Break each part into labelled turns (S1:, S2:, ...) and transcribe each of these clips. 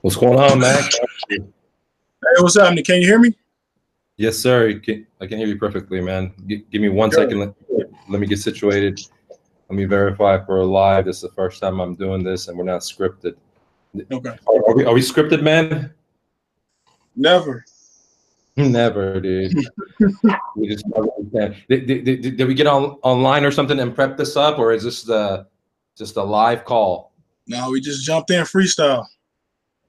S1: What's going on, Mac?
S2: Hey, what's happening? Can you hear me?
S1: Yes, sir. I can hear you perfectly, man. Give me one
S2: Good.
S1: second. Let me get situated. Let me verify for live. This is the first time I'm doing this, and we're not scripted.
S2: Okay.
S1: Are we scripted, man?
S2: Never.
S1: Never, dude. We just we can. Did we get online or something and prep this up, or is this just a live call?
S2: No, we just jumped in freestyle.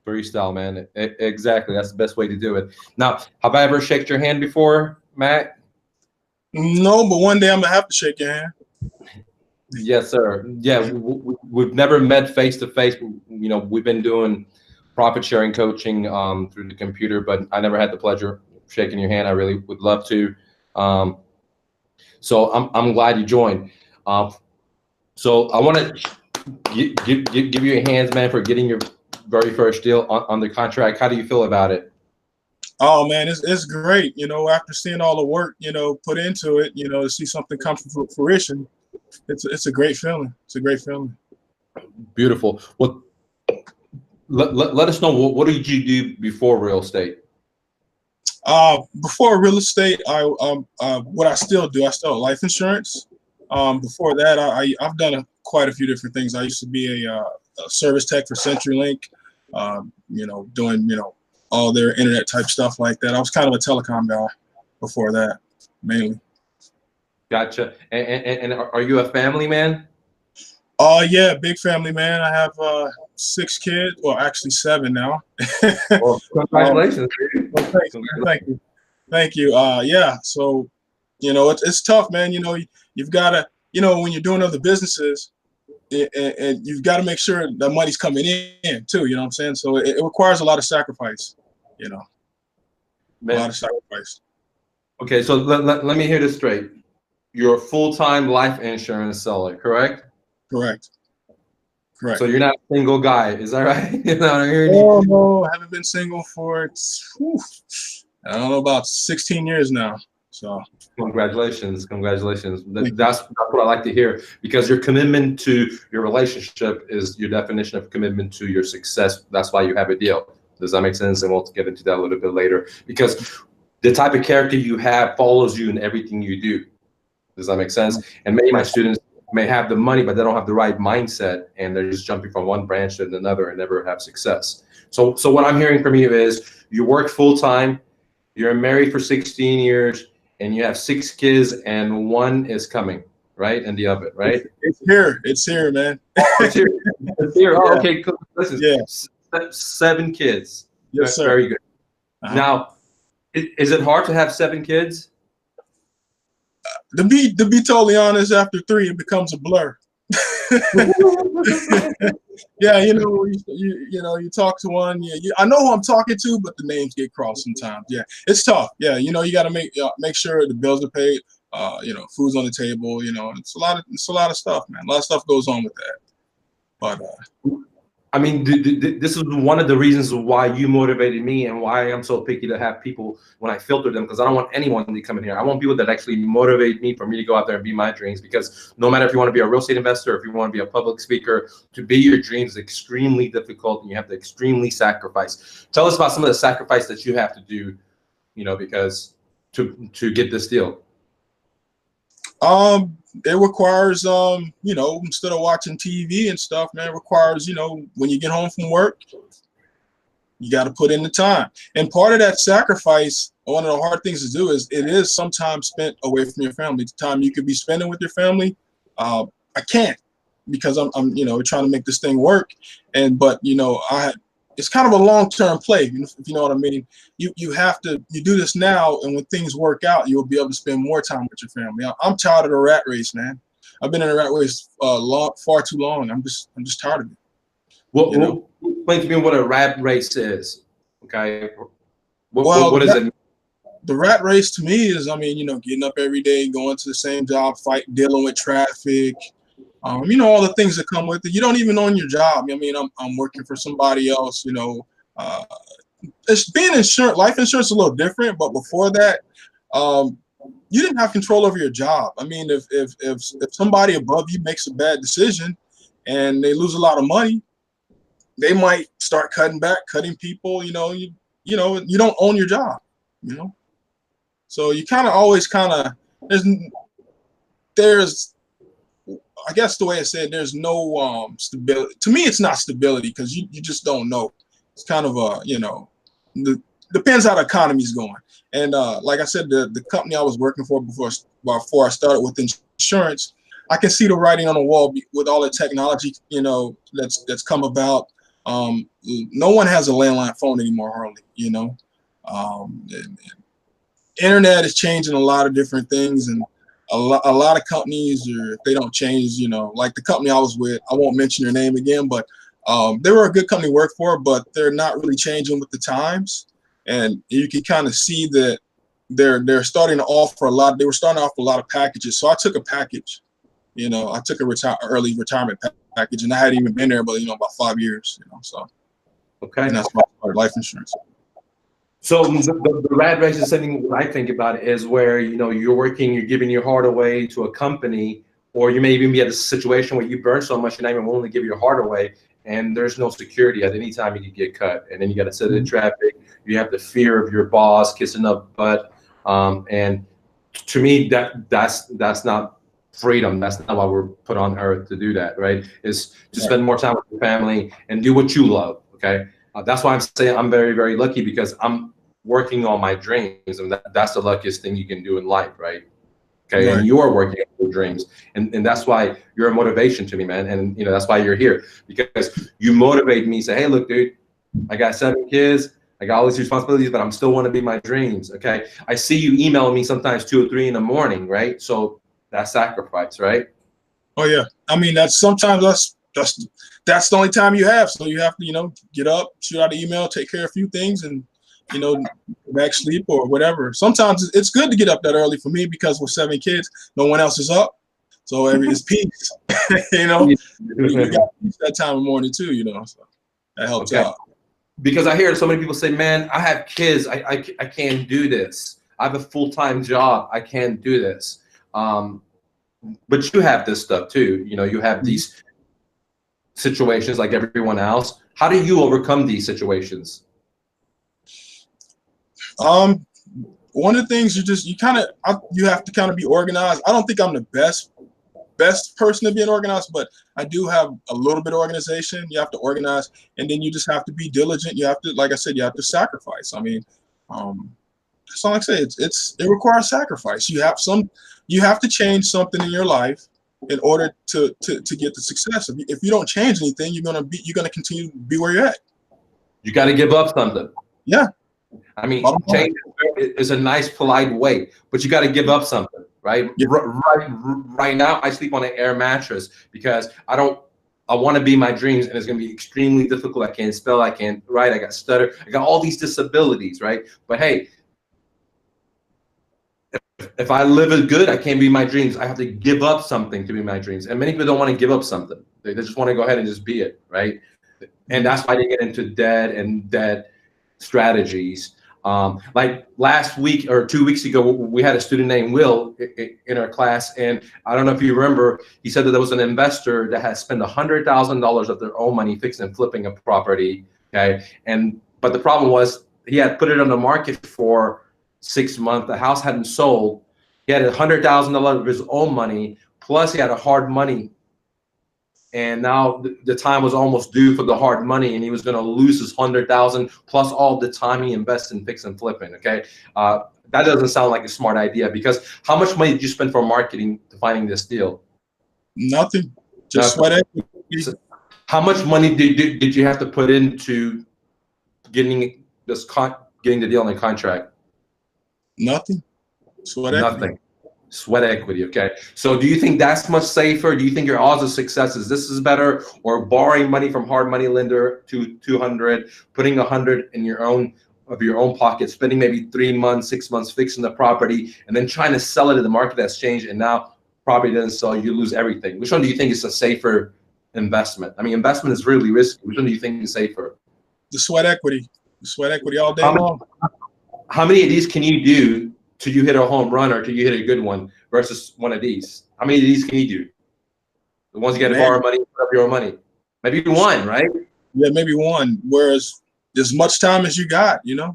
S1: Freestyle, man. Exactly. That's the best way to do it. Now, have I ever shaken your hand before, Mac?
S2: No, but one day I'm gonna have to shake your hand.
S1: Yes, sir. Yeah, we've never met face to face. You know, we've been doing profit sharing coaching through the computer, but I never had the pleasure of shaking your hand. I really would love to. Um, so I'm glad you joined. Um, so I want to give you a hands, man, for getting your very first deal on the contract. How do you feel about it?
S2: Oh man, it's great. After seeing all the work, put into it, to see something come to fruition, it's a great feeling. It's a great feeling.
S1: Beautiful. Well, let us know what did you do before real estate?
S2: Before real estate, what I still do, I still have life insurance. Before that, I've done quite a few different things. I used to be a service tech for CenturyLink, doing all their internet type stuff like that. I was kind of a telecom guy before that, mainly.
S1: Gotcha. And are you a family man?
S2: Yeah, big family, man. I have 6 kids. Well, actually 7 now.
S1: Well,
S2: um,
S1: congratulations, dude.
S2: well, thanks, man. Thank you. Thank you. Yeah. So, it's tough, man. You've got to, when you're doing other businesses, and you've got to make sure the money's coming in too. You know what I'm saying? So it requires a lot of sacrifice. A lot
S1: Man,
S2: of sacrifice.
S1: okay, so let me hear this straight. You're a full-time life insurance seller, correct?
S2: Correct.
S1: So
S2: Correct.
S1: you're not a single guy, is that right? You know what I'm hearing you?
S2: Oh no, I haven't been single for whew, I don't know, about 16 years now. So
S1: Congratulations, congratulations.
S2: thank you.
S1: That's what I like to hear because your commitment to your relationship is your definition of commitment to your success. That's why you have a deal. Does that make sense? And we'll get into that a little bit later because the type of character you have follows you in everything you do. Does that make sense? And many of my students may have the money, but they don't have the right mindset, and they're just jumping from one branch to another and never have success. So what I'm hearing from you is you work full time, you're married for 16 years, and you have 6 kids, and one is coming, right? In the oven, right?
S2: It's here. It's here, man.
S1: It's here. It's here. Oh,
S2: Yeah.
S1: okay. Cool. Listen,
S2: Yeah.
S1: 7 kids.
S2: Yes, sir.
S1: Very good.
S2: Uh-huh.
S1: Now, is it hard to have 7 kids?
S2: To be totally honest, after 3, it becomes a blur. Yeah, you talk to one. Yeah, I know who I'm talking to, but the names get crossed sometimes. Yeah, it's tough. Yeah, you got to make sure the bills are paid. Food's on the table. It's a lot of stuff, man. A lot of stuff goes on with that. But
S1: I mean, this is one of the reasons why you motivated me and why I'm so picky to have people when I filter them, because I don't want anyone to come in here. I want people that actually motivate me for me to go out there and be my dreams, because no matter if you want to be a real estate investor, or if you want to be a public speaker, to be your dreams is extremely difficult and you have to extremely sacrifice. Tell us about some of the sacrifice that you have to do, because to get this deal.
S2: it requires instead of watching TV and stuff, man, it requires when you get home from work, you got to put in the time. And part of that sacrifice, one of the hard things to do is it is sometimes spent away from your family. The time you could be spending with your family, I can't because I'm trying to make this thing work. But it's kind of a long-term play, if you know what I mean. You do this now, and when things work out, you'll be able to spend more time with your family. I'm tired of the rat race, man. I've been in a rat race far too long. I'm just tired of it.
S1: What explain to me what a rat race is? Okay,
S2: Well,
S1: what is it?
S2: the rat race to me is, getting up every day, going to the same job, dealing with traffic, all the things that come with it. You don't even own your job. I'm working for somebody else. Uh, it's being insurance, life insurance is a little different, but before that, you didn't have control over your job. If somebody above you makes a bad decision and they lose a lot of money, they might start cutting back, cutting people. You don't own your job. So you kind of always there's I guess the way I said, there's no stability. To me, it's not stability because you just don't know. It's kind of depends how the economy's going. And like I said, the company I was working for before I started with insurance, I can see the writing on the wall with all the technology, that's come about. No one has a landline phone anymore, hardly. And internet is changing a lot of different things, and a lot of companies, or if they don't change, like the company I was with, I won't mention their name again, but they were a good company to work for, but they're not really changing with the times. And you can kind of see that they're starting to offer a lot. They were starting to offer a lot of packages. So I took a package. I took a early retirement package, and I hadn't even been there, but about 5 years. So
S1: okay,
S2: and that's why I started life insurance.
S1: So the rat race is something I think about is where you're working, you're giving your heart away to a company, or you may even be at a situation where you burn so much you're not even willing to give your heart away, and there's no security at any time you could get cut, and then you got to sit in traffic. You have the fear of your boss kissing up butt, and to me that's not freedom. That's not why we're put on earth to do that, right? Is to spend more time with your family and do what you love. Okay. That's why I'm saying I'm very, very lucky, because I'm working on my dreams, and that's the luckiest thing you can do in life, right? Okay, right. And you are working on your dreams, and that's why you're a motivation to me, man. And that's why you're here, because you motivate me. Say, hey, look, dude, I got 7 kids, I got all these responsibilities, but I'm still want to be my dreams. Okay, I see you emailing me sometimes 2 or 3 in the morning, right? So that's sacrifice, right?
S2: Oh yeah, I mean that's the only time you have. So you have to, get up, shoot out an email, take care of a few things, and, back sleep or whatever. Sometimes it's good to get up that early for me, because with 7 kids, no one else is up. So it's peace. You got peace that time of morning too, so that helps out.
S1: Because I hear so many people say, man, I have kids. I can't do this. I have a full-time job. I can't do this. But you have this stuff too. You have these situations like everyone else. How do you overcome these situations?
S2: One of the things you have to kind of be organized. I don't think I'm the best person to be organized, but I do have a little bit of organization. You have to organize, and then you just have to be diligent. You have to, like I said, you have to sacrifice. I mean, that's all I say. It requires sacrifice. You have to change something in your life in order to get the success. If you don't change anything, you're gonna continue to be where you're at. You
S1: got to give up something.
S2: Yeah.
S1: I mean, change is a nice, polite way, but you got to give up something, right? Yeah. Right now, I sleep on an air mattress because I want to be my dreams, and it's going to be extremely difficult. I can't spell, I can't write, I got stutter, I got all these disabilities, right? But hey, if I live as good, I can't be my dreams. I have to give up something to be my dreams. And many people don't want to give up something. They just want to go ahead and just be it, right? And that's why they get into dead strategies. Like last week or 2 weeks ago, we had a student named Will in our class, and I don't know if you remember, he said that there was an investor that had spent $100,000 of their own money fixing and flipping a property. Okay, but the problem was he had put it on the market for 6 months. The house hadn't sold. He had $100,000 of his own money, plus he had a hard money. And now the time was almost due for the hard money, and he was going to lose his $100,000 plus all the time he invested in fix and flipping. Okay, that doesn't sound like a smart idea, because how much money did you spend for marketing to finding this deal?
S2: Nothing. Just sweat equity.
S1: So how much money did you have to put into getting the deal in contract?
S2: Nothing. Sweat
S1: equity.
S2: Nothing.
S1: Sweat equity. Okay, so do you think that's much safer? Do you think your odds of success is better, or borrowing money from hard money lender to 200, putting 100 in your own pocket, spending maybe 3 months, 6 months fixing the property, and then trying to sell it in the market that's changed, and now property doesn't sell, you lose everything? Which one do you think is a safer investment? I mean, investment is really risky. Which one do you think is safer?
S2: The sweat equity. The sweat equity all day long.
S1: How many of these can you do till you hit a home run or till you hit a good one versus one of these? How many of these can you do? The ones you got to borrow money, put up your own money. Maybe one, right?
S2: Yeah, maybe one. Whereas as much time as you got, you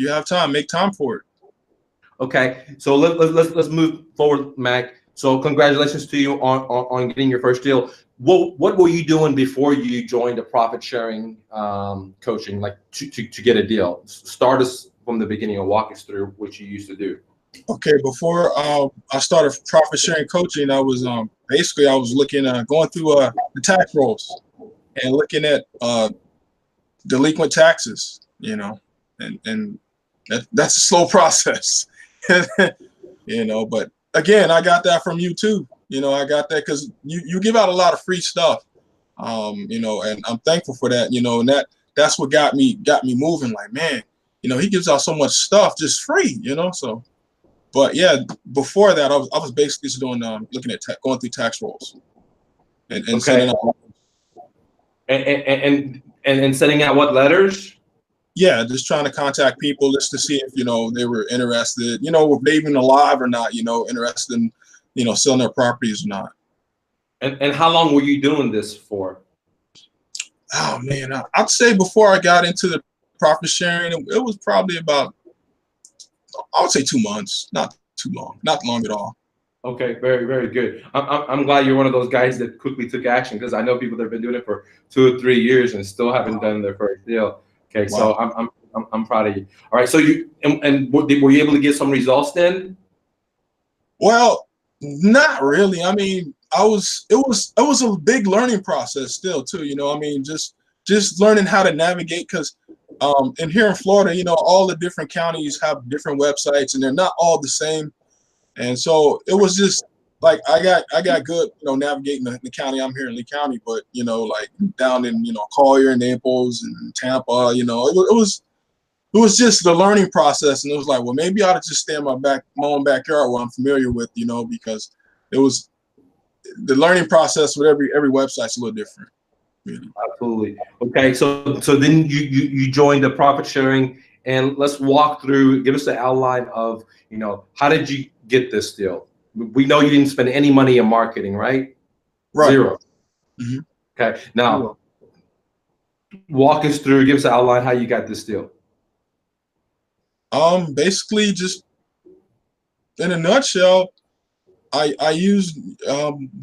S2: have time. Make time for it.
S1: Okay, so let's move forward, Mac. So congratulations to you on getting your first deal. What were you doing before you joined the profit sharing coaching, like to get a deal? Start us from the beginning and walk us through what you used to do.
S2: Okay, before I started profit sharing coaching, I was basically I was looking going through the tax rolls and looking at delinquent taxes, and that's a slow process, But again, I got that from you too. I got that because you give out a lot of free stuff, and I'm thankful for that. And that's what got me moving. Like, man, he gives out so much stuff just free, So, but yeah, before that, I was basically just doing looking at going through tax rolls and
S1: Okay.
S2: setting up.
S1: And setting out what letters?
S2: Yeah, just trying to contact people just to see if they were interested, if they even alive or not, interested in selling their properties or not.
S1: And how long were you doing this for?
S2: Oh man, I'd say before I got into the profit sharing, it was probably about, I would say 2 months, not too long, not long at all.
S1: Okay, very, very good. I'm glad you're one of those guys that quickly took action, because I know people that have been doing it for 2 or 3 years and still haven't done their first deal. Okay, wow. So I'm proud of you. All right, so were you able to get some results then?
S2: Well, not really. I mean, it was a big learning process still too. I mean, just learning how to navigate, because and here in Florida, all the different counties have different websites and they're not all the same. And so it was just like I got good, navigating the county. I'm here in Lee County, but like down in Collier and Naples and Tampa, it was just the learning process. And it was like, well, maybe I ought to just stay in my own backyard where I'm familiar with, because it was the learning process with every website's a little different.
S1: Absolutely. Okay, so then you joined the profit sharing, and let's walk through. Give us the outline of how did you get this deal? We know you didn't spend any money in marketing, right?
S2: Right.
S1: 0.
S2: Mm-hmm.
S1: Okay. Now, walk us through. Give us an outline how you got this deal.
S2: Basically, just in a nutshell, I use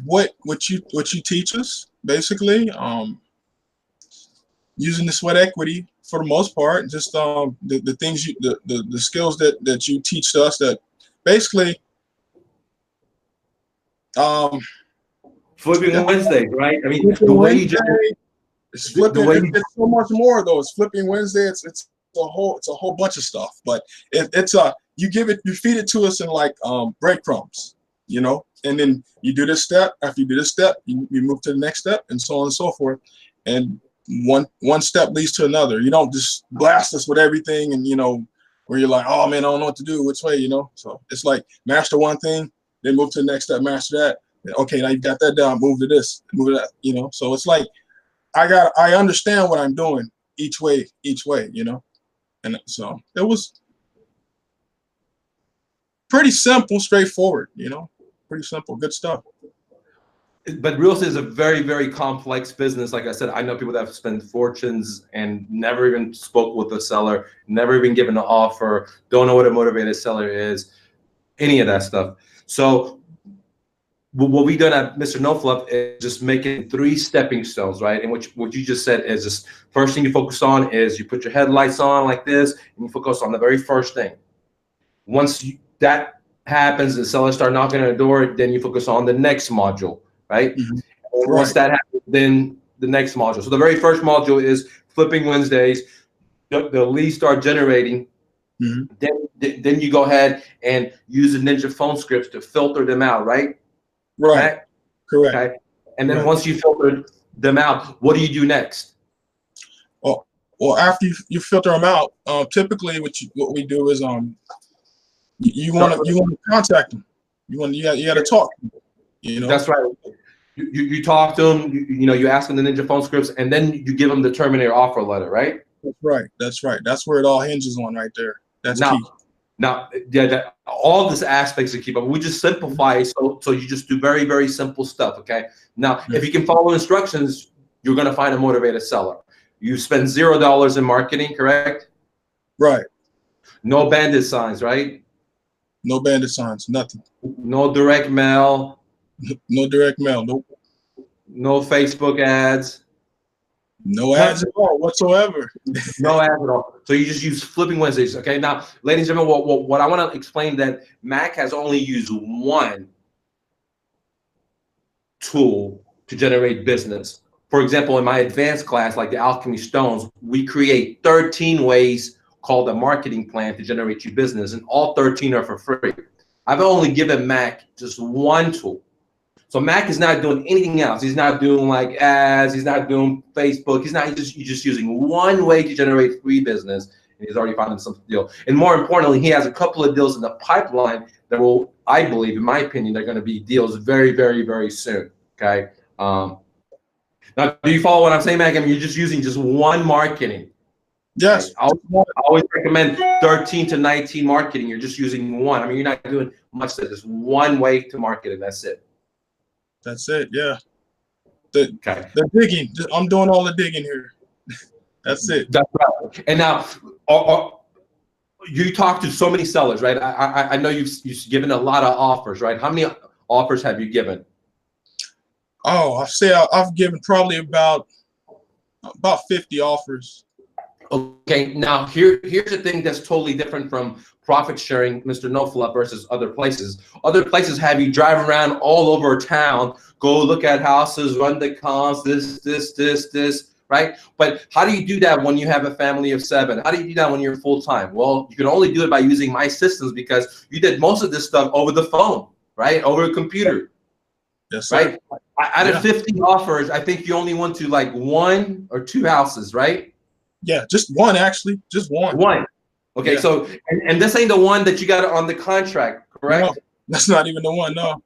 S2: what you teach us, basically, using the sweat equity for the most part, just the things the skills that you teach us, that basically
S1: flipping Wednesday, right? I mean, the way you
S2: it's flipping. It's so much more though. It's flipping Wednesday. It's a whole bunch of stuff, but you feed it to us in like breadcrumbs, and then you do this step. After you do this step, you move to the next step, and so on and so forth. And one step leads to another. You don't just blast us with everything, and where you're like, oh man, I don't know what to do, which way, So it's like master one thing, then move to the next step, master that. Okay, now you got that down, move to this, move to that, So it's like I understand what I'm doing each way, And so it was pretty simple, straightforward, pretty simple, good stuff.
S1: But real estate is a very, very complex business. Like I said, I know people that have spent fortunes and never even spoke with the seller, never even given an offer, don't know what a motivated seller is, any of that stuff. So what we done at Mr. No Fluff is just making 3 stepping stones, right? And what you just said is just first thing you focus on is you put your headlights on like this, and you focus on the very first thing. Once that happens, the sellers start knocking on the door, then you focus on the next module, right? Mm-hmm. And once that happens, then the next module. So the very first module is flipping Wednesdays. The leads start generating. Mm-hmm. Then you go ahead and use the Ninja phone scripts to filter them out, right?
S2: Right. Correct.
S1: Okay. And then once you filter them out, what do you do next?
S2: Well, after you filter them out, typically what we do is you want to contact them. You got to talk.
S1: That's right. You talk to them. You ask them the Ninja phone scripts, and then you give them the Terminator offer letter, right?
S2: That's right. That's where it all hinges on, right there. That's key.
S1: Now, yeah, all this aspects to keep up. We just simplify, so you just do very, very simple stuff. Okay. Now, if you can follow instructions, you're going to find a motivated seller. You spend $0 in marketing, correct?
S2: Right.
S1: No bandit signs, right?
S2: No bandit signs, nothing.
S1: No direct mail.
S2: No direct mail, nope.
S1: No Facebook ads.
S2: No ads at all whatsoever.
S1: No ads at all. So you just use Flipping Wednesdays. Okay. Now, ladies and gentlemen, what I want to explain that Mac has only used one tool to generate business. For example, in my advanced class, like the Alchemy Stones, we create 13 ways called a marketing plan to generate you business, and all 13 are for free. I've only given Mac just one tool. So Mac is not doing anything else. He's not doing like ads. He's not doing Facebook. He's just using one way to generate free business, and he's already found some deal. And more importantly, he has a couple of deals in the pipeline that will, I believe, in my opinion, they're going to be deals very, very, very soon. Okay. Now, do you follow what I'm saying, Mac? I mean, you're just using just one marketing.
S2: Yes.
S1: I always recommend 13 to 19 marketing. You're just using one. I mean, you're not doing much. There's just one way to market, and that's it.
S2: That's it. Yeah.
S1: Okay.
S2: The digging. I'm doing all the digging here. That's it.
S1: That's right. And now, you talk to so many sellers, right? I know you've given a lot of offers, right? How many offers have you given?
S2: Oh, I've given probably about 50 offers.
S1: Okay, now here's the thing that's totally different from profit sharing, Mr. No Fluff, versus other places. Other places have you drive around all over town, go look at houses, run the comps, this, right? But how do you do that when you have a family of 7? How do you do that when you're full time? Well, you can only do it by using my systems because you did most of this stuff over the phone, right? Over a computer.
S2: Yes, sir.
S1: Right? Out of 50 offers, I think you only went to like 1 or 2 houses, right?
S2: Yeah, just one actually, just one.
S1: One. Okay,
S2: Yeah.
S1: so and this ain't the one that you got on the contract, correct?
S2: No, that's not even the one. No.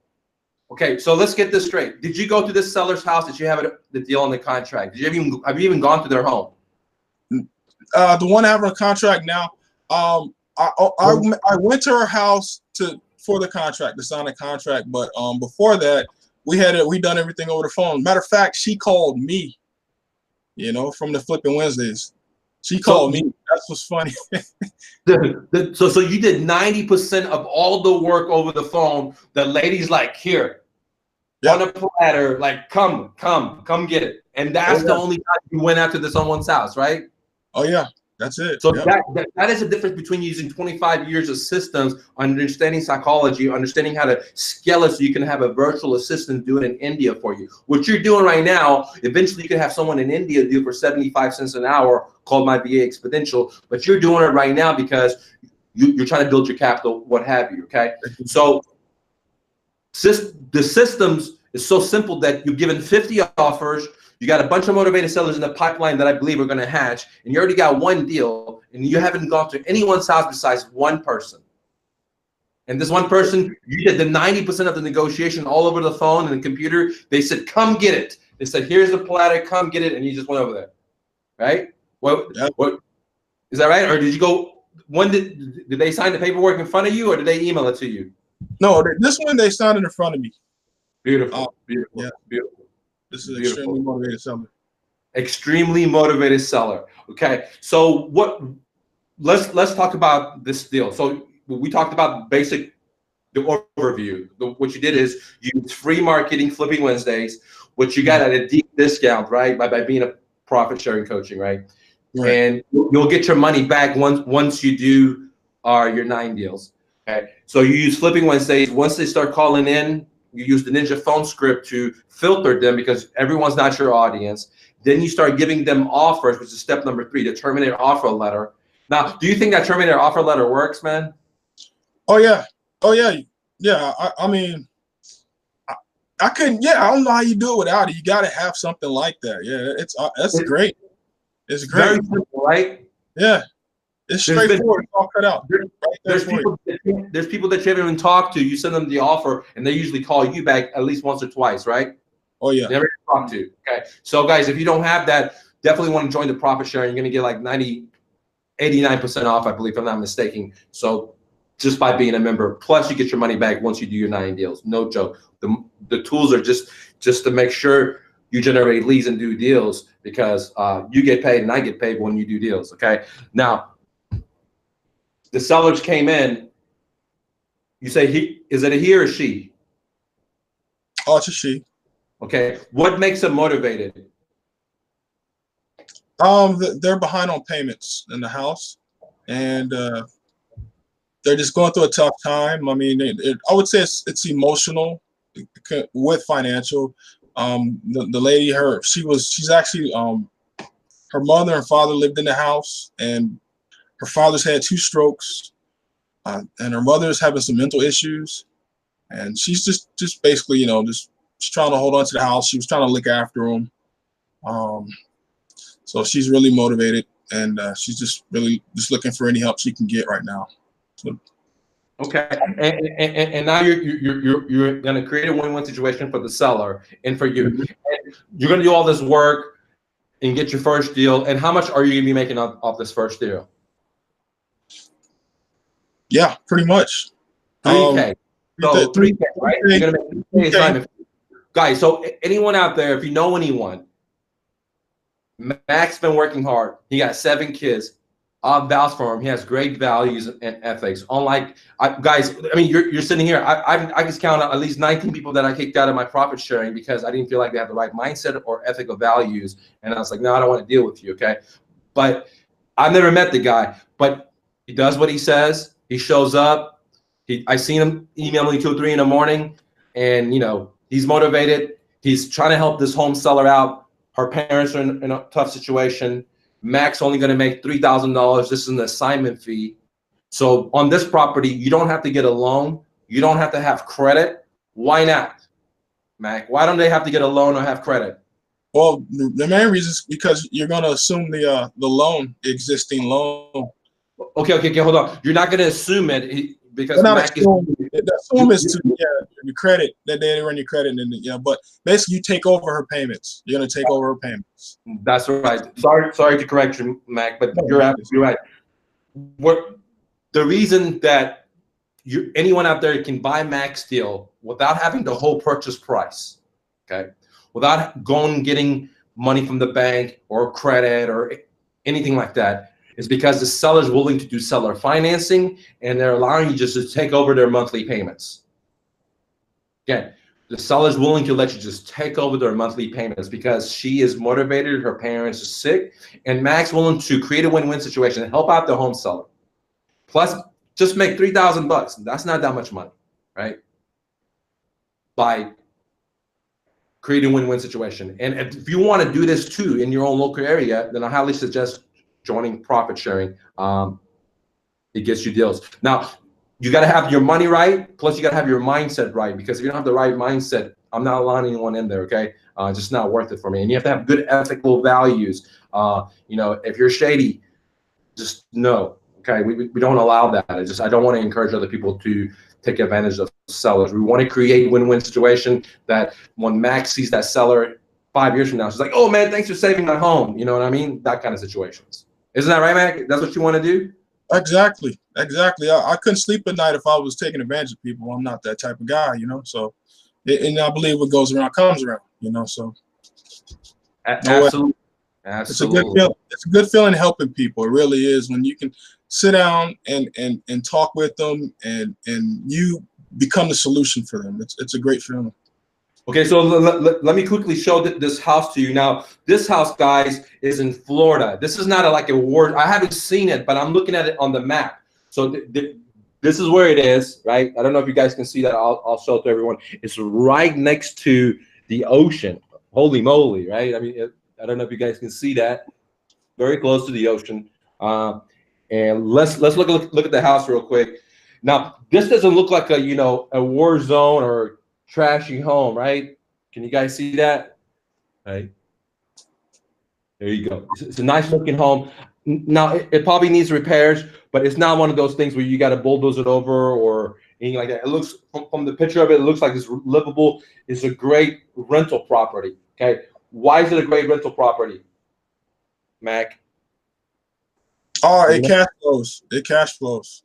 S1: Okay, so let's get this straight. Did you go to this seller's house that you have the deal on the contract? Have you even gone to their home?
S2: The one I have on a contract now. I went to her house for the contract to sign a contract, but before that we done everything over the phone. Matter of fact, she called me, from the Flipping Wednesdays. She called me. That's what's funny.
S1: So you did 90% of all the work over the phone. The lady's like, here, on a platter, like, come get it. And that's the only time you went out to someone's house, right?
S2: Oh yeah, that's it.
S1: So that is the difference between using 25 years of systems, understanding psychology, understanding how to scale it so you can have a virtual assistant do it in India for you. What you're doing right now, eventually you can have someone in India do it for 75 cents an hour called My VA Exponential, but you're doing it right now because you're trying to build your capital, what have you, okay? So the systems is so simple that you've given 50 offers. You got a bunch of motivated sellers in the pipeline that I believe are going to hatch, and you already got one deal, and you haven't gone to anyone's house besides one person. And this one person, you did the 90% of the negotiation all over the phone and the computer. They said, come get it. They said, here's the platter, come get it, and you just went over there, right? What is that right? Or did you go, when did they sign the paperwork in front of you, or did they email it to you?
S2: No, this one they signed it in front of me.
S1: Beautiful, beautiful,
S2: yeah.
S1: beautiful.
S2: This is an extremely motivated seller.
S1: Extremely motivated seller. Okay, so let's talk about this deal. So we talked about the overview. What you did is you used free marketing, Flipping Wednesdays, which you got at a deep discount, right? By being a profit sharing coaching, right? And you'll get your money back once you do your 9 deals. Okay, so you use Flipping Wednesdays. Once they start calling in, you use the Ninja phone script to filter them because everyone's not your audience. Then you start giving them offers, which is step number 3, the terminator offer letter. Now, do you think that terminator offer letter works, man?
S2: Oh yeah. Yeah. I mean, I couldn't. Yeah, I don't know how you do it without it. You got to have something like that. Yeah, that's great. It's great.
S1: Very simple, right?
S2: Yeah. It's straightforward. It's all cut out.
S1: There's people that you haven't even talked to. You send them the offer, and they usually call you back at least once or twice, right?
S2: Oh yeah.
S1: Never talked to. Okay. So guys, if you don't have that, definitely want to join the profit sharing. You're going to get like 89% off, I believe, if I'm not mistaken. So just by being a member, plus you get your money back once you do your 9 deals. No joke. The tools are just to make sure you generate leads and do deals because you get paid and I get paid when you do deals. Okay. Now, the sellers came in. You say is it a he or she?
S2: Oh, it's a she.
S1: Okay. What makes them motivated?
S2: They're behind on payments in the house, and they're just going through a tough time. I mean, I would say it's emotional with financial. The lady, she's actually her mother and father lived in the house, and her father's had 2 strokes, and her mother's having some mental issues, and she's just basically, just trying to hold on to the house. She was trying to look after them. So she's really motivated, and she's just really just looking for any help she can get right now. So.
S1: Okay, and now you're going to create a win-win situation for the seller and for you. And you're going to do all this work and get your first deal. And how much are you going to be making off this first deal?
S2: Yeah, pretty much.
S1: 3K. So 3K, right? You're going to make 3K assignment. Guys, so anyone out there, if you know anyone, Mac's been working hard. He got 7 kids. I'll vouch for him. He has great values and ethics. Unlike guys, I mean, you're sitting here. I just count out at least 19 people that I kicked out of my profit sharing because I didn't feel like they had the right mindset or ethical values. And I was like, no, I don't want to deal with you. Okay, but I've never met the guy. But he does what he says. He shows up. I seen him email me 2 or 3 in the morning, and he's motivated. He's trying to help this home seller out. Her parents are in a tough situation. Mac's only going to make $3,000. This is an assignment fee. So on this property, you don't have to get a loan. You don't have to have credit. Why not, Mac? Why don't they have to get a loan or have credit?
S2: Well, the main reason is because you're going to assume the loan, the existing loan.
S1: Okay, hold on. You're not going to assume it because
S2: Mac is. The assume is to the credit that they run your credit and but basically you take over her payments. You're going to take over her payments.
S1: That's right. Sorry to correct you, Mac, but you're absolutely right. The reason that anyone out there can buy Mac's deal without having the whole purchase price, okay, without going and getting money from the bank or credit or anything like that, is because the seller's willing to do seller financing and they're allowing you just to take over their monthly payments. Again, the seller's willing to let you just take over their monthly payments because she is motivated, her parents are sick, and Mac's willing to create a win-win situation and help out the home seller. Plus, just make $3,000. That's not that much money, right? By creating a win-win situation. And if you want to do this too in your own local area, then I highly suggest joining profit sharing. It gets you deals. Now, you got to have your money right, plus you got to have your mindset right, because if you don't have the right mindset, I'm not allowing anyone in there, okay? Just not worth it for me. And you have to have good ethical values. If you're shady, just no, okay? We don't allow that. I don't want to encourage other people to take advantage of sellers. We want to create win-win situation that when Mac sees that seller 5 years from now, she's like, oh man, thanks for saving my home. You know what I mean? That kind of situations. Isn't that right, Mac? That's what you want to do?
S2: Exactly. I couldn't sleep at night if I was taking advantage of people. I'm not that type of guy, so, and I believe what goes around comes around, so.
S1: Absolutely.
S2: It's a good feeling. It's a good feeling helping people. It really is when you can sit down and talk with them and you become the solution for them. It's a great feeling.
S1: Okay, so let me quickly show this house to you. Now, this house, guys, is in Florida. This is not like a ward. I haven't seen it, but I'm looking at it on the map. So this is where it is, right? I don't know if you guys can see that. I'll show it to everyone. It's right next to the ocean. Holy moly, right? I mean, I don't know if you guys can see that. Very close to the ocean. And let's look at the house real quick. Now, this doesn't look like a war zone or trashy home, right? Can you guys see that? Right. There you go. It's a nice looking home. Now it probably needs repairs, but it's not one of those things where you got to bulldoze it over or anything like that. It looks from the picture of it, it looks like it's livable. It's a great rental property. Okay. Why is it a great rental property, Mac?
S2: Oh, it cash flows. It cash flows.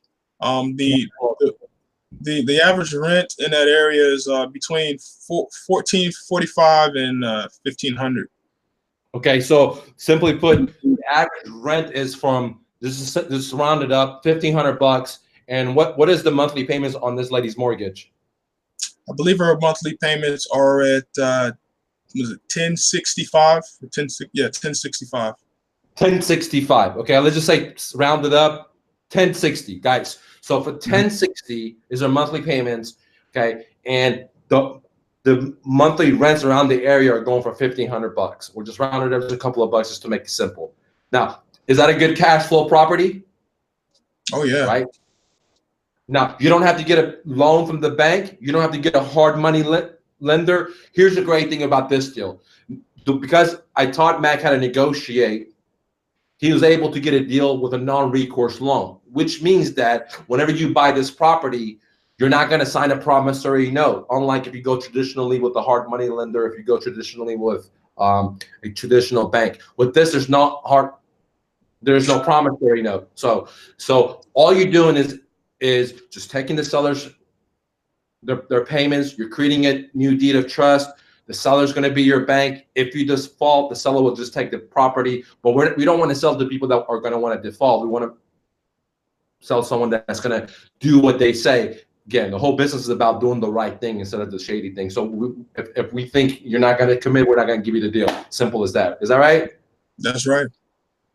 S2: The average rent in that area is between 1445 and 1500.
S1: Okay, so simply put, the average rent is from this is rounded up $1,500. And what is the monthly payments on this lady's mortgage?
S2: I believe her monthly payments are at was it 1065 or 10 yeah 1065.
S1: 1065. Okay, let's just say rounded up 1060, guys. So for 1060 is our monthly payments. Okay, and the monthly rents around the area are going for $1,500. We're just rounded up a couple of bucks just to make it simple. Now, is that a good cash flow property?
S2: Oh yeah.
S1: Right. Now, you don't have to get a loan from the bank. You don't have to get a hard money lender. Here's the great thing about this deal. Because I taught Mac how to negotiate, he was able to get a deal with a non-recourse loan, which means that whenever you buy this property, you're not going to sign a promissory note. Unlike if you go traditionally with a hard money lender, if you go traditionally with a traditional bank. With this, there's no promissory note. So all you're doing is just taking the seller's their payments. You're creating a new deed of trust. The seller's going to be your bank. If you default, the seller will just take the property. But we don't want to sell to people that are going to want to default. We want to sell someone that's going to do what they say. Again, the whole business is about doing the right thing instead of the shady thing. So if we think you're not going to commit, we're not going to give you the deal. Simple as that. Is that right?
S2: That's right.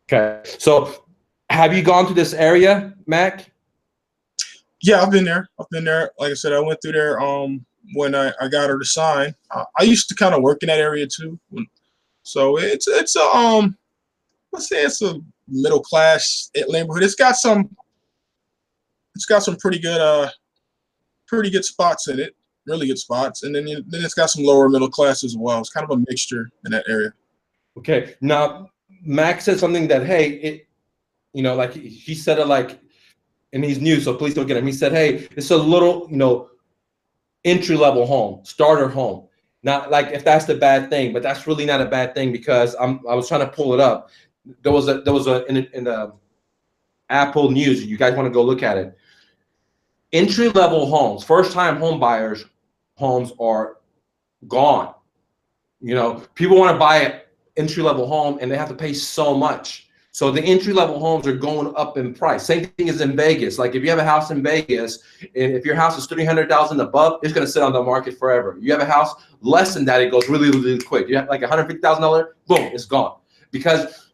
S1: Okay. So have you gone to this area, Mac?
S2: Yeah, I've been there. Like I said, I went through there when I got her to sign. I used to kind of work in that area too. So it's a let's say it's a middle class neighborhood. It's got some pretty good spots in it, really good spots, and then it's got some lower middle class as well. It's kind of a mixture in that area.
S1: Okay. Now, Max said something that, hey, like he said it like, and he's new, so please don't get him. He said, hey, it's a little, entry-level home, starter home. Not like if that's the bad thing, but that's really not a bad thing because I was trying to pull it up. There was in the Apple News. You guys want to go look at it. Entry-level homes, first-time home buyers, homes are gone. People want to buy an entry-level home and they have to pay so much. So the entry-level homes are going up in price. Same thing as in Vegas. Like if you have a house in Vegas, and if your house is $300,000 above, it's going to sit on the market forever. You have a house less than that, it goes really, really quick. You have like $150,000, boom, it's gone. Because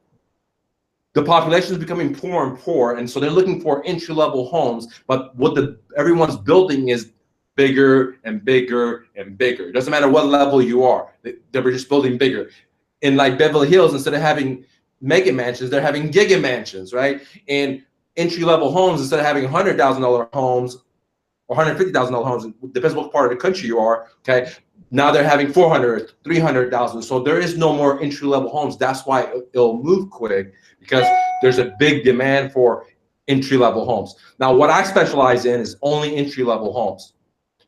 S1: the population is becoming poor and poor, and so they're looking for entry-level homes. But what everyone's building is bigger and bigger and bigger. It doesn't matter what level you are. They're just building bigger. In like Beverly Hills, instead of having mega mansions, they're having giga mansions, right? And entry-level homes, instead of having $100,000 homes or $150,000 homes, it depends what part of the country you are, okay? Now they're having 400, 300,000. So there is no more entry-level homes. That's why it'll move quick, because there's a big demand for entry-level homes. Now, what I specialize in is only entry-level homes.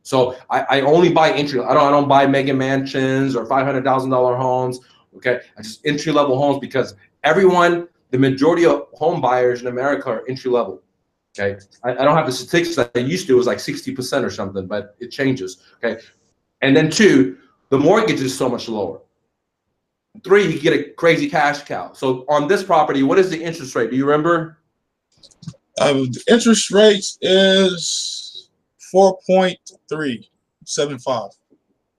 S1: So I only buy entry. I don't buy mega mansions or $500,000 homes. Okay, I just entry-level homes because the majority of home buyers in America are entry-level. Okay, I don't have the statistics that I used to. It was like 60% or something, but it changes. Okay, and then 2, the mortgage is so much lower. 3, you get a crazy cash cow. So on this property, what is the interest rate? Do you remember?
S2: The interest rate is 4.375.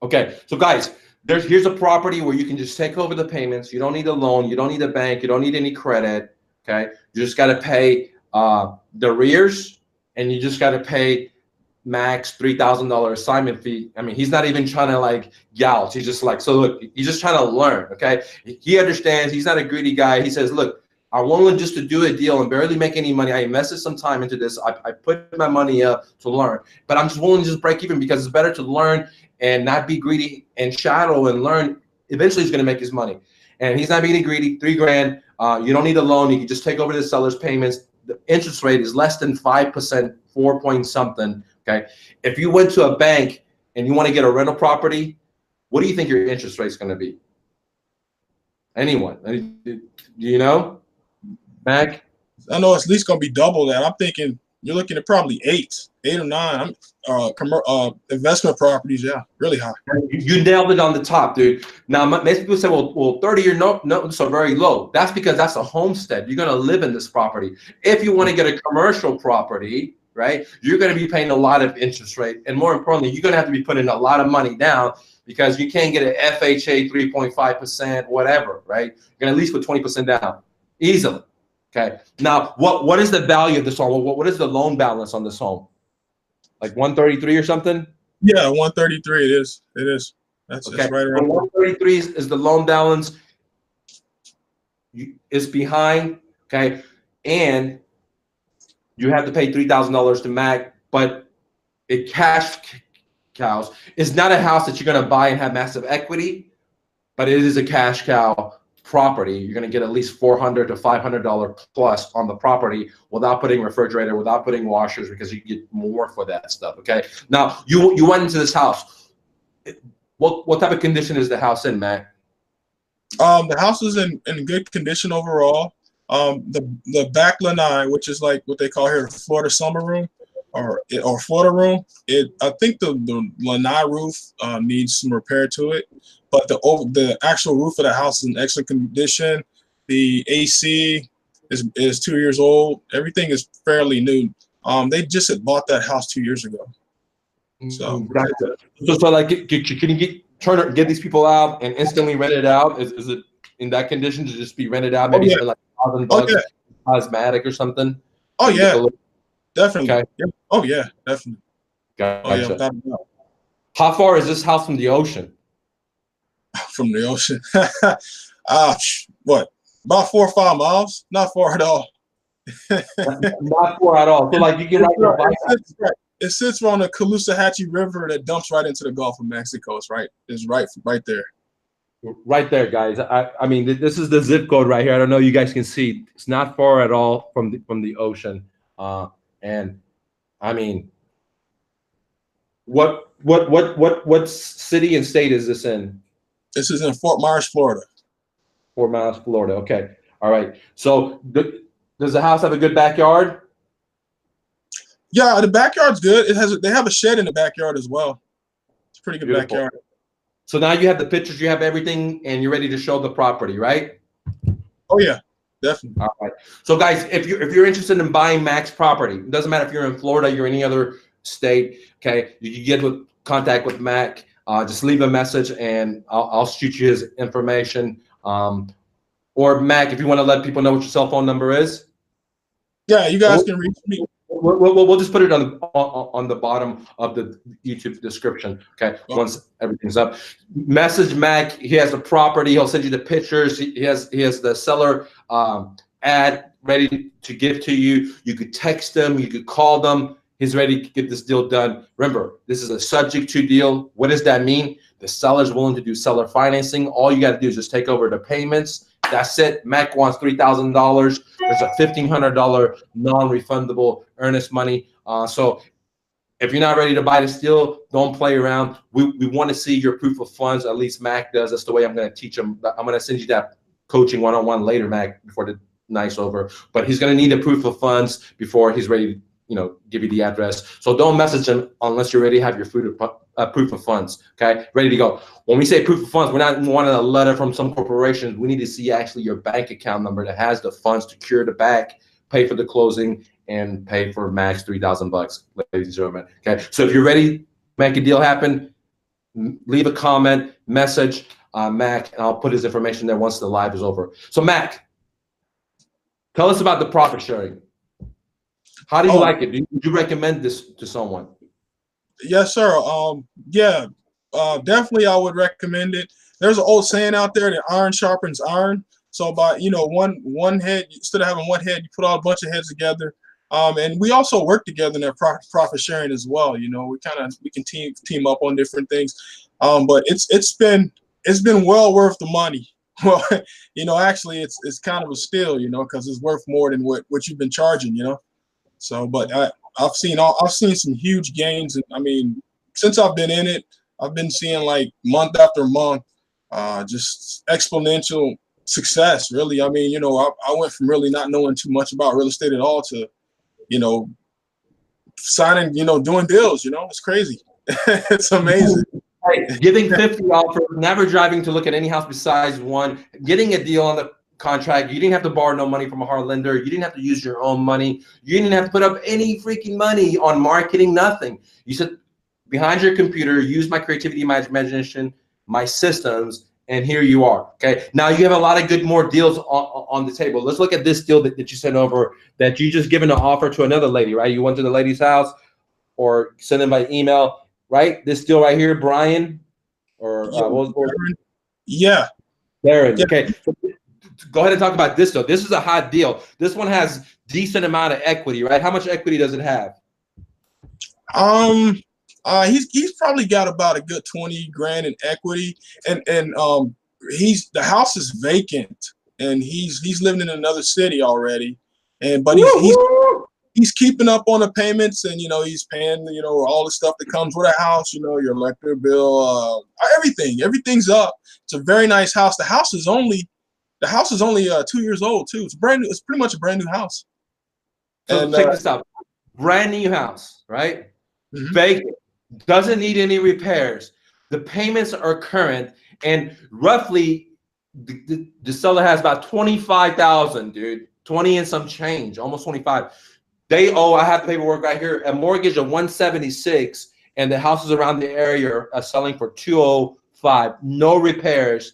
S1: Okay, so guys, here's a property where you can just take over the payments. You don't need a loan. You don't need a bank. You don't need any credit. Okay, you just got to pay the arrears, and you just got to pay max $3,000 assignment fee. I mean, he's not even trying to like gouge. He's just like, so look, he's just trying to learn. Okay, he understands. He's not a greedy guy. He says, look, I'm willing just to do a deal and barely make any money. I invested some time into this. I put my money up to learn, but I'm just willing to just break even because it's better to learn and not be greedy and shadow and learn. Eventually he's going to make his money, and he's not being greedy. $3,000. You don't need a loan. You can just take over the seller's payments. The interest rate is less than 5%, 4 point something. Okay. If you went to a bank and you want to get a rental property, what do you think your interest rate is going to be? Anyone? Do you know, Mac?
S2: I know it's at least going to be double that. I'm thinking you're looking at probably eight or nine. Investment properties, yeah, really high.
S1: You nailed it on the top, dude. Now, most people say, well, 30 or no, so very low. That's because that's a homestead. You're going to live in this property. If you want to get a commercial property, right, you're going to be paying a lot of interest rate. And more importantly, you're going to have to be putting a lot of money down because you can't get an FHA 3.5%, whatever, right? You're going to at least put 20% down easily. Okay. Now, what is the value of this home? What is the loan balance on this home? Like 133 or something?
S2: Yeah, 133. It is. It is. That's
S1: okay.
S2: Right around.
S1: 133 is the loan balance. It's behind. Okay, and you have to pay $3,000 to MAC, but it cash cows. It's not a house that you're going to buy and have massive equity, but it is a cash cow property. You're going to get at least $400 to $500 plus on the property without putting refrigerator, without putting washers, because you get more for that stuff. Okay. Now you went into this house. What type of condition is the house in, Matt?
S2: The house is in good condition overall. The back lanai, which is like what they call here the Florida summer room or Florida room, I think the lanai roof needs some repair to it. But the actual roof of the house is in excellent condition. The AC is 2 years old. Everything is fairly new. They just had bought that house 2 years ago. So
S1: like, can you get these people out and instantly rent it out? Is it in that condition to just be rented out? Maybe spend like $1,000 cosmetic or something.
S2: Oh yeah, definitely.
S1: Okay.
S2: Yeah. Oh yeah, definitely.
S1: Gotcha.
S2: Oh yeah.
S1: How far is this house from the ocean?
S2: From the ocean, what? About 4 or 5 miles? Not far at all.
S1: Not far at all. So like you can
S2: it sits on the Caloosahatchee River that dumps right into the Gulf of Mexico. It's right there.
S1: Right there, guys. I mean, this is the zip code right here. I don't know. You guys can see. It's not far at all from the ocean. And I mean, what city and state is this in?
S2: This is in Fort Myers, Florida.
S1: Fort Myers, Florida. Okay. All right. So does the house have a good backyard?
S2: Yeah, the backyard's good. They have a shed in the backyard as well. It's a pretty good
S1: Beautiful.
S2: backyard.
S1: So now you have the pictures, you have everything, and you're ready to show the property, right?
S2: Oh yeah, definitely.
S1: All right. So guys, if you're interested in buying Mac's property, it doesn't matter if you're in Florida, you're in any other state. Okay, you can get with contact with Mac. Just leave a message, and I'll shoot you his information. Or Mac, if you want to let people know what your cell phone number is.
S2: Yeah, you guys can reach me.
S1: We'll just put it on the bottom of the YouTube description. Okay, once everything's up, message Mac. He has the property. He'll send you the pictures. He has the seller ad ready to give to you. You could text them. You could call them. He's ready to get this deal done. Remember, this is a subject to deal. What does that mean? The seller's willing to do seller financing. All you got to do is just take over the payments. That's it. Mac wants $3,000. There's a $1,500 non-refundable earnest money. So if you're not ready to buy this deal, don't play around. We want to see your proof of funds. At least Mac does. That's the way I'm going to teach him. I'm going to send you that coaching one-on-one later, Mac, before the night's over. But he's going to need a proof of funds before he's ready to, give you the address. So don't message him unless you're ready to have your proof of funds. Okay, ready to go. When we say proof of funds, we're not wanting a letter from some corporation. We need to see actually your bank account number that has the funds to cure the back, pay for the closing, and pay for max $3,000, ladies and gentlemen. Okay, so if you're ready to make a deal happen, leave a comment, message Mac, and I'll put his information there once the live is over. So Mac, tell us about the profit sharing. How do you like it? Would you recommend this to someone?
S2: Yes, sir. Definitely I would recommend it. There's an old saying out there that iron sharpens iron. So by one head, instead of having one head, you put all a bunch of heads together. And we also work together in that profit sharing as well. We can team up on different things. But it's been well worth the money. Well, actually it's kind of a steal, because it's worth more than what you've been charging, So, but I've seen some huge gains. And I mean, since I've been in it, I've been seeing like month after month, just exponential success. Really, I mean, I went from really not knowing too much about real estate at all to, signing, doing deals. It's crazy. It's amazing.
S1: Right. Giving 50 offers, never driving to look at any house besides one, getting a deal on the contract. You didn't have to borrow no money from a hard lender. You didn't have to use your own money. You didn't have to put up any freaking money on marketing, nothing. You said behind your computer, use my creativity, my imagination, my systems, and here you are. Okay. Now you have a lot of good more deals on the table. Let's look at this deal that you sent over that you just given an offer to another lady, right? You went to the lady's house or send them by email. Right, this deal right here, Brian, or
S2: yeah,
S1: Darren. Yeah. Okay, so go ahead and talk about this though. This is a hot deal. This one has decent amount of equity, right? How much equity does it have?
S2: He's probably got about a good 20 grand in equity, and the house is vacant, and he's living in another city already, but he's keeping up on the payments, and he's paying all the stuff that comes with a house, your electric bill, everything's up. It's a very nice house. The house is only 2 years old too. It's brand new. It's pretty much a brand new house.
S1: So check this out, brand new house, right? Mm-hmm. Vacant, doesn't need any repairs. The payments are current, and roughly the seller has about 25,000, dude, 20 and some change, almost 25. They owe, I have the paperwork right here, a mortgage of 176, and the houses around the area are selling for 205. No repairs,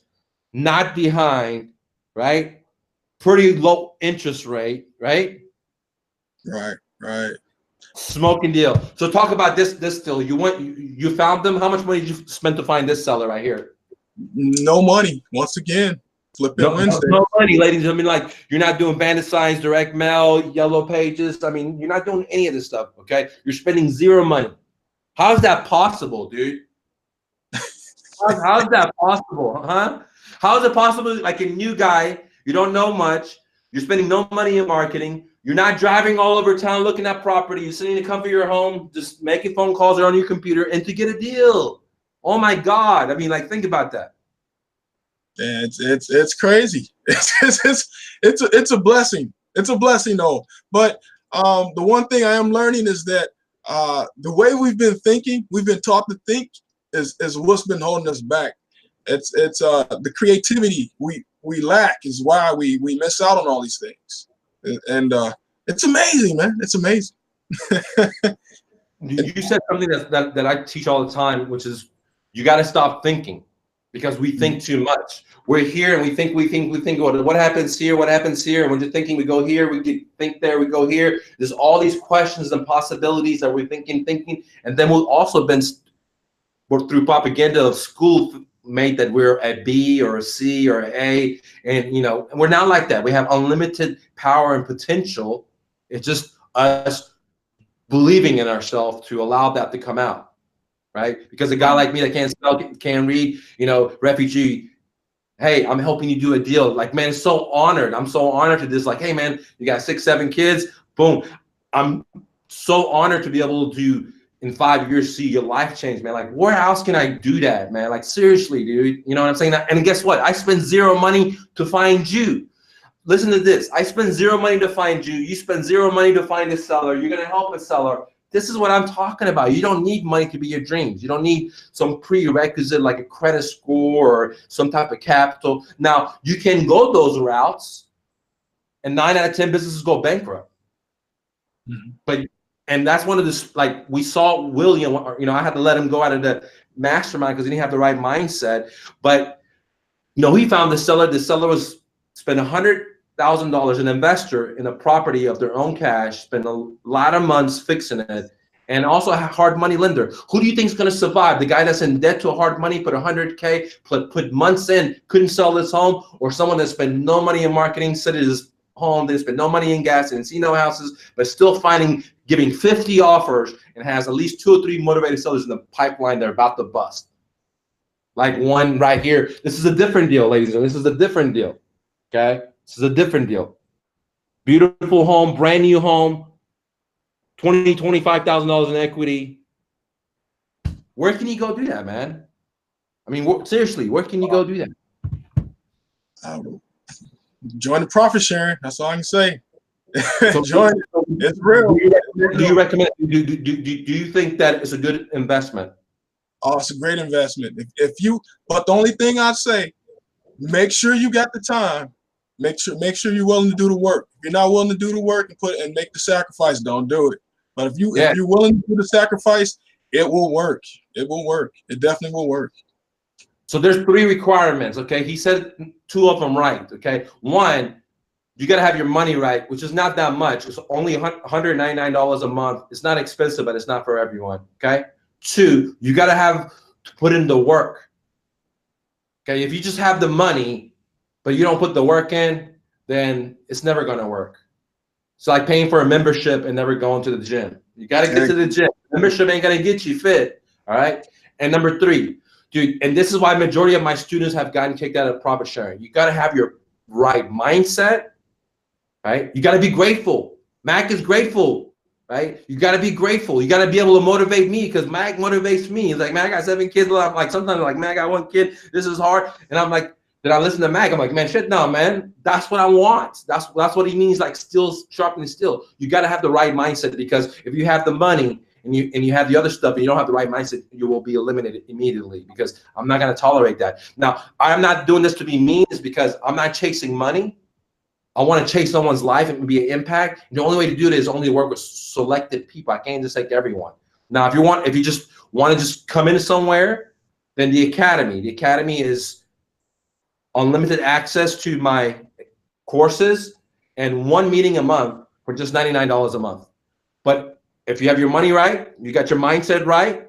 S1: not behind, right? Pretty low interest rate, right?
S2: Right.
S1: Smoking deal. So talk about this deal. You found them. How much money did you spend to find this seller right here?
S2: No money. Once again. Flipping Wednesday.
S1: No money, ladies. I mean, like, you're not doing bandit signs, direct mail, yellow pages. I mean, you're not doing any of this stuff, okay? You're spending zero money. How is that possible, dude? How is that possible, huh? How is it possible, like a new guy, you don't know much, you're spending no money in marketing, you're not driving all over town looking at property, you're sitting in the comfort of your home, just making phone calls or on your computer, and to get a deal. Oh my God. I mean, like, think about that.
S2: It's crazy. It's a blessing. It's a blessing though. But the one thing I am learning is that the way we've been taught to think is what's been holding us back. It's the creativity we lack is why we miss out on all these things. And it's amazing, man. It's amazing.
S1: You said something that I teach all the time, which is you got to stop thinking, because we think too much. We're here and we think, well, what happens here? What happens here? And we're just thinking, we go here, we think there, we go here. There's all these questions and possibilities that we're thinking. And then we've also been through propaganda of school made that we're a B or a C or an A. And, we're not like that. We have unlimited power and potential. It's just us believing in ourselves to allow that to come out. Right? Because a guy like me that can't spell, can't read, refugee, hey, I'm helping you do a deal. Like, man, so honored. I'm so honored to this. Like, hey, man, you got 6, 7 kids. Boom. I'm so honored to be able to, in 5 years, see your life change, man. Like, where else can I do that, man? Like, seriously, dude. You know what I'm saying? And guess what? I spend zero money to find you. Listen to this. I spend zero money to find you. You spend zero money to find a seller. You're going to help a seller. This is what I'm talking about. You don't need money to be your dreams. You don't need some prerequisite like a credit score or some type of capital. Now, you can go those routes, and 9 out of 10 businesses go bankrupt. Mm-hmm. And that's one of the, like, we saw William, I had to let him go out of the mastermind because he didn't have the right mindset. But, he found the seller. The seller was spent $100,000, an investor in a property of their own cash, spend a lot of months fixing it, and also a hard money lender. Who do you think is going to survive? The guy that's in debt to a hard money, put $100K, put months in, couldn't sell his home, or someone that spent no money in marketing, sit at his home, they spent no money in gas, and see no houses, but still giving 50 offers and has at least 2 or 3 motivated sellers in the pipeline they're about to bust. Like one right here. This is a different deal, ladies and gentlemen. This is a different deal. Okay? This is a different deal. Beautiful home, brand new home, $25,000 in equity. Where can you go do that, man? I mean, seriously, where can you go do that?
S2: Join the profit sharing. That's all I can say.
S1: So
S2: Join it. It's real.
S1: do you recommend? Do you think that it's a good investment?
S2: Oh, it's a great investment. If you, but the only thing I'd say, make sure you got the time. Make sure you're willing to do the work. If you're not willing to do the work and make the sacrifice, don't do it. But if you're willing to do the sacrifice, it will work. It will work. It definitely will work.
S1: So there's 3 requirements. Okay, he said 2 of them right. Okay, 1, you got to have your money right, which is not that much. It's only $199 a month. It's not expensive, but it's not for everyone. Okay. 2, you got to have to put in the work. Okay, if you just have the money, but you don't put the work in, then it's never going to work. It's like paying for a membership and never going to the gym. You got to get to the gym. Membership ain't going to get you fit. All right. And number 3, dude, and this is why majority of my students have gotten kicked out of profit sharing. You got to have your right mindset, right? You got to be grateful. Mac is grateful, right? You got to be grateful. You got to be able to motivate me because Mac motivates me. He's like, man, I got 7 kids. I'm like, sometimes I'm like, man, I got 1 kid. This is hard. And I'm like, then I listen to Mac. I'm like, man, shit, no, man. That's what I want. That's what he means, like steel sharpening steel. You got to have the right mindset because if you have the money and you have the other stuff and you don't have the right mindset, you will be eliminated immediately because I'm not going to tolerate that. Now, I'm not doing this to be mean. It's because I'm not chasing money. I want to chase someone's life and be an impact. And the only way to do it is only work with selected people. I can't just take everyone. Now, if you just want to just come in somewhere, then the academy is unlimited access to my courses and 1 meeting a month for just $99 a month. But if you have your money right, you got your mindset right,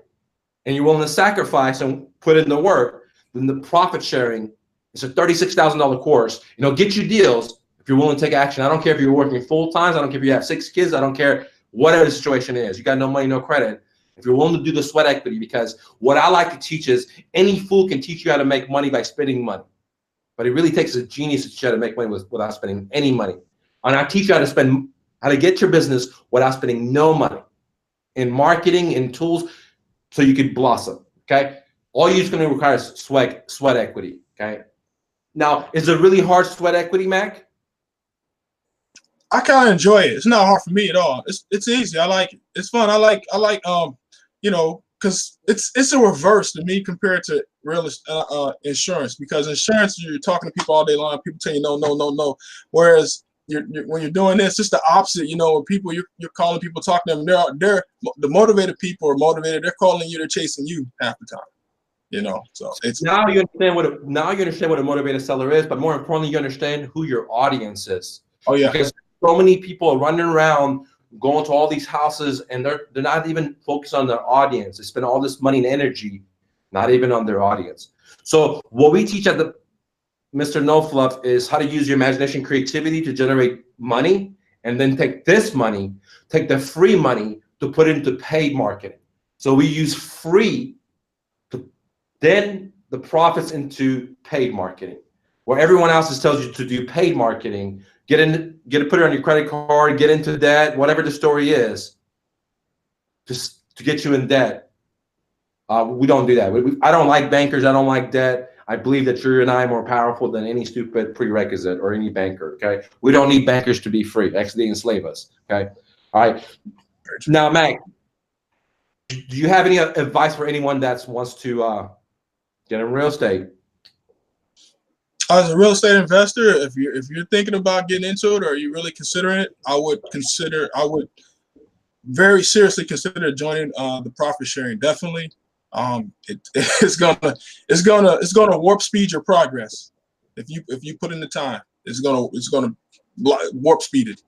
S1: and you're willing to sacrifice and put in the work, then the profit sharing is a $36,000 course. Get you deals if you're willing to take action. I don't care if you're working full time. I don't care if you have 6 kids. I don't care whatever the situation is. You got no money, no credit. If you're willing to do the sweat equity, because what I like to teach is any fool can teach you how to make money by spending money. But it really takes a genius to teach you how to make money without spending any money. And I teach you how to get your business without spending no money in marketing and tools so you could blossom. Okay. All you're just going to require is sweat equity. Okay. Now, is it really hard sweat equity, Mac?
S2: I kind of enjoy it. It's not hard for me at all. It's easy. I like it. It's fun. I like because it's a reverse to me compared to real insurance, because insurance, you're talking to people all day long. People tell you no. Whereas when you're doing this, it's the opposite. When people you're calling people, talking to them, they're the motivated people are motivated. They're calling you. They're chasing you half the time. So it's
S1: now you understand what a motivated seller is, but more importantly, you understand who your audience is.
S2: Oh yeah,
S1: because so many people are running around going to all these houses and they're not even focused on their audience. They spend all this money and energy, not even on their audience. So what we teach at the Mr. No Fluff is how to use your imagination, creativity to generate money, and then take the free money to put into paid marketing. So we use free to then the profits into paid marketing, where everyone else tells you to do paid marketing. Put it on your credit card, get into debt, whatever the story is, just to get you in debt. We don't do that. I don't like bankers. I don't like debt. I believe that you and I are more powerful than any stupid prerequisite or any banker. Okay, we don't need bankers to be free. Actually, they enslave us. Okay, all right. Now, Mac, do you have any advice for anyone that wants to get in real estate?
S2: As a real estate investor, if you're thinking about getting into it or you're really considering it, I would very seriously consider joining the profit sharing. Definitely, it's gonna warp speed your progress. If you put in the time, it's gonna warp speed it.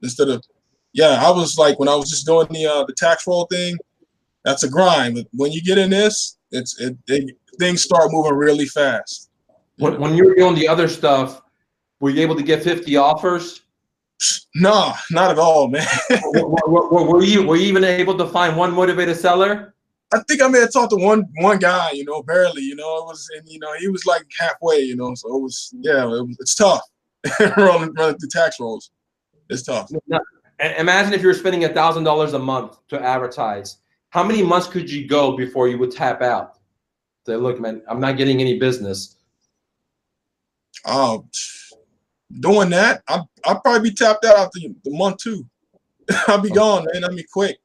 S2: Instead of I was like, when I was just doing the tax roll thing, that's a grind. But when you get in this, things start moving really fast.
S1: When you were doing the other stuff, were you able to get 50 offers?
S2: No, not at all, man.
S1: Were you even able to find one motivated seller?
S2: I think I may have talked to one guy, barely, it was, and he was like halfway, so it was, it's tough running the tax rolls. It's tough.
S1: Now, imagine if you were spending $1,000 a month to advertise. How many months could you go before you would tap out? Say, look, man, I'm not getting any business.
S2: Oh, doing that, I'll probably be tapped out after the month too. I'll be gone, man. I mean, quick.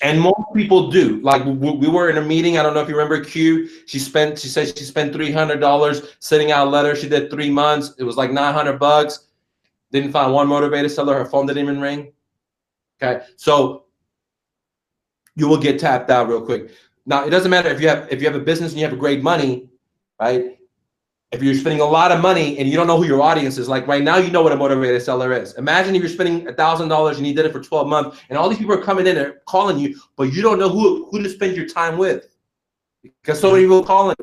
S1: And most people do. Like we were in a meeting. I don't know if you remember Q. She said she spent $300 sending out a letter. She did 3 months. It was like $900. Didn't find one motivated seller. Her phone didn't even ring. Okay, so you will get tapped out real quick. Now it doesn't matter if you have a business and you have great money, right? If you're spending a lot of money and you don't know who your audience is, like right now, you know what a motivated seller is. Imagine if you're spending $1,000 and you did it for 12 months, and all these people are coming in and calling you, but you don't know who to spend your time with because so many people are calling.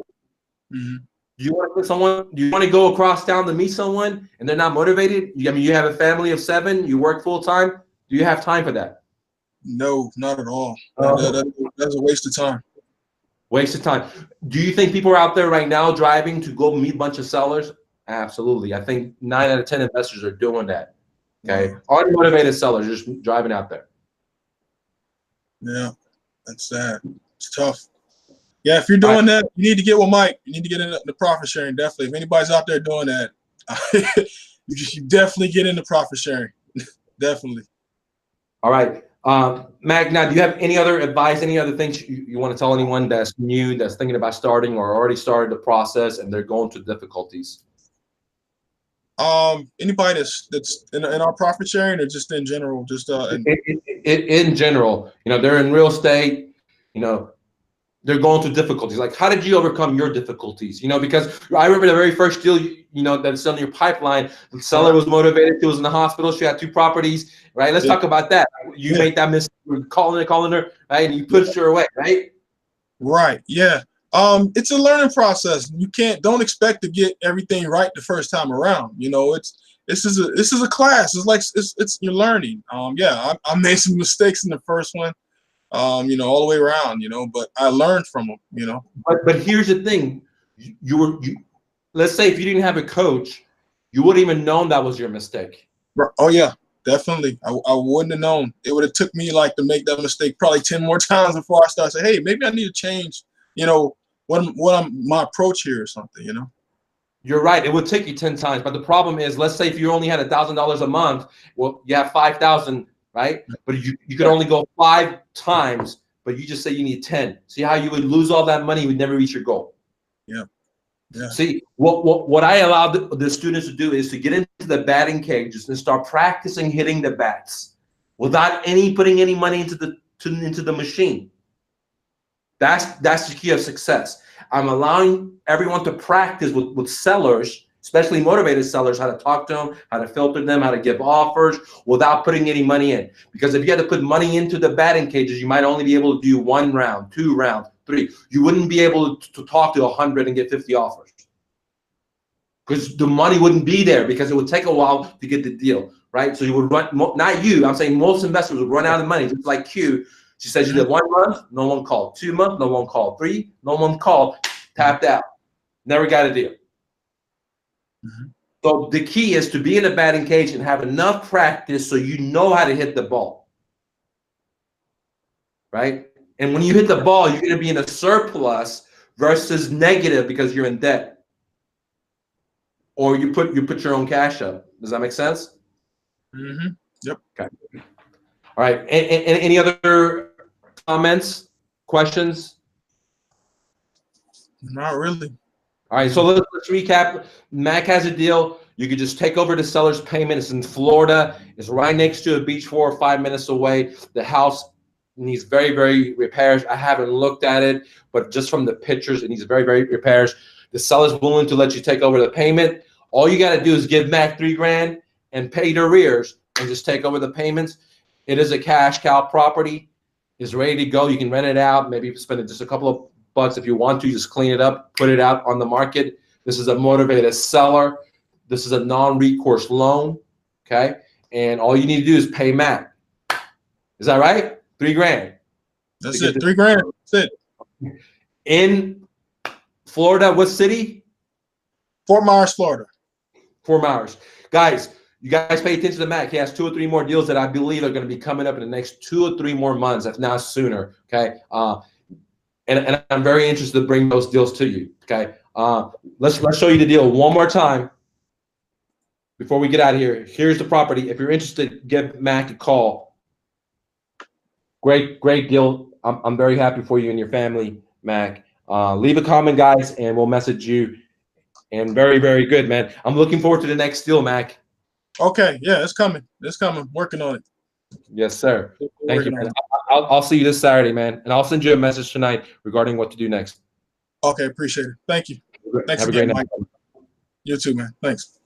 S2: Mm-hmm.
S1: Do you want to put someone? Do you want to go across town to meet someone and they're not motivated? I mean, you have a family of 7. You work full time. Do you have time for that?
S2: No, not at all. That's a waste of time.
S1: Waste of time. Do you think people are out there right now driving to go meet a bunch of sellers? Absolutely. I think 9 out of 10 investors are doing that. Okay. Unmotivated sellers just driving out there.
S2: Yeah, that's sad. It's tough. Yeah, if you're doing that, you need to get with Mike. You need to get in the profit sharing. Definitely. If anybody's out there doing that, you definitely get into profit sharing. Definitely.
S1: All right. Mac, now, do you have any other advice, any other things you want to tell anyone that's new, that's thinking about starting or already started the process and they're going through difficulties?
S2: Anybody that's in our profit sharing or just in general, just
S1: in general, you know, they're in real estate, you know, they're going through difficulties. Like, how did you overcome your difficulties? You know, because I remember the very first deal, you know, that's on your pipeline, the seller was motivated. She was in the hospital. She had 2 properties, right? Let's talk about that. You made that mistake, calling her, right? And you pushed her away, right?
S2: Right. Yeah. It's a learning process. Don't expect to get everything right the first time around. You know, this is a class. It's like it's you're learning. Yeah, I made some mistakes in the first one. You know, all the way around, you know, but I learned from them, you know.
S1: But here's the thing. Let's say if you didn't have a coach, you wouldn't even known that was your mistake.
S2: Oh yeah, definitely. I wouldn't have known. It would have took me like to make that mistake probably 10 more times before I start saying, hey, maybe I need to change, you know, my approach here or something, you know.
S1: You're right. It would take you 10 times. But the problem is, let's say if you only had $1,000 a month, well, you have 5,000, right? But you could only go 5 times, but you just say you need 10. See how you would lose all that money, you would never reach your goal.
S2: Yeah. Yeah.
S1: See, what I allowed the students to do is to get into the batting cages and start practicing hitting the bats without putting any money into the machine. That's the key of success. I'm allowing everyone to practice with sellers, especially motivated sellers, how to talk to them, how to filter them, how to give offers without putting any money in. Because if you had to put money into the batting cages, you might only be able to do 1 round, 2 rounds, 3. You wouldn't be able to talk to 100 and get 50 offers. Because the money wouldn't be there because it would take a while to get the deal, right? So you would run, not you, I'm saying most investors would run out of money, just like Q. She said she did 1 month, no one called. 2 months, no one called. 3, no one called. Tapped out. Never got a deal.
S2: Mm-hmm.
S1: So the key is to be in a batting cage and have enough practice so you know how to hit the ball. Right? And when you hit the ball, you're going to be in a surplus versus negative because you're in debt. Or you put your own cash up. Does that make sense?
S2: Mm-hmm. Yep.
S1: Okay. All right. And any other comments, questions?
S2: Not really.
S1: All right. So let's recap. Mac has a deal. You could just take over the seller's payment. It's in Florida. It's right next to a beach, 4 or 5 minutes away. The house needs very, very repairs. I haven't looked at it, but just from the pictures, it needs very, very repairs. The seller's willing to let you take over the payment. All you got to do is give Mac $3,000 and pay the arrears and just take over the payments. It is a cash cow property. It's ready to go. You can rent it out. Maybe spend just a couple of bucks if you want to. Just clean it up, put it out on the market. This is a motivated seller. This is a non-recourse loan, okay? And all you need to do is pay Mac. Is that right? $3,000.
S2: That's it. $3,000. That's it.
S1: In Florida, what city?
S2: Fort Myers, Florida.
S1: Fort Myers. Guys, you guys pay attention to Mac. He has 2 or 3 more deals that I believe are going to be coming up in the next 2 or 3 more months, if not sooner. Okay. And I'm very interested to bring those deals to you. Okay. Let's show you the deal one more time before we get out of here, here's the property. If you're interested, give Mac a call. Great deal. I'm very happy for you and your family, Mac. Leave a comment, guys, and we'll message you. And very good, man. I'm looking forward to the next deal, Mac.
S2: Okay, yeah, it's coming. It's coming. Working on it.
S1: Yes, sir. Thank you, man. I'll see you this Saturday, man. And I'll send you a message tonight regarding what to do next.
S2: Okay, appreciate it. Thank you. Thanks
S1: Have a
S2: again,
S1: great night.
S2: Mike. You too, man. Thanks.